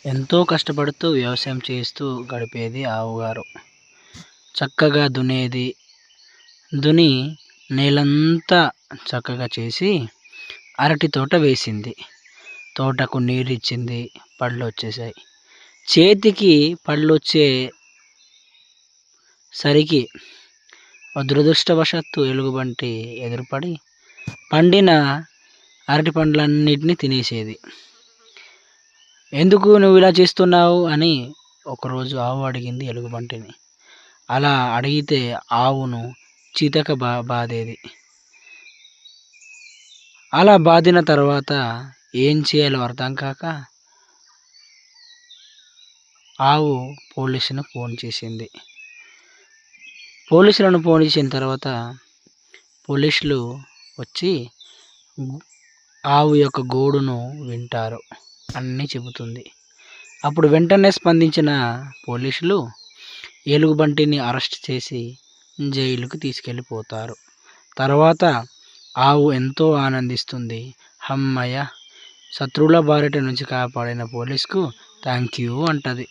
ఎంతో కష్టపడుతూ వ్యవసాయం చేస్తూ గడిపేది ఆవుగారు. చక్కగా దున్నేది. దున్ని నేలంతా చక్కగా చేసి అరటి తోట వేసింది. తోటకు నీరిచ్చింది. పళ్ళొచ్చేసాయి. చేతికి పళ్ళొచ్చే సరికి దురదృష్టవశాత్తు ఎలుగుబంటి ఎదురుపడి పండిన అరటి పండ్లన్నిటిని తినేసేది. ఎందుకు నువ్వు ఇలా చేస్తున్నావు అని ఒకరోజు ఆవు అడిగింది ఎలుగుబంటిని. అలా అడిగితే ఆవును చితక బాదేది. అలా బాదిన తర్వాత ఏం చేయాలో అర్థం కాక ఆవు పోలీసులకు ఫోన్ చేసింది. పోలీసులను ఫోన్ చేసిన తర్వాత పోలీసులు వచ్చి ఆవు యొక్క గోడును వింటారు. అన్నీ చెబుతుంది. అప్పుడు వెంటనే స్పందించిన పోలీసులు ఎలుగుబంటిని అరెస్ట్ చేసి జైలుకు తీసుకెళ్ళిపోతారు. తర్వాత ఆవు ఎంతో ఆనందిస్తుంది. హమ్మయ్య! శత్రువుల బారిట నుంచి కాపాడిన పోలీస్కు థ్యాంక్ యూ అంటది.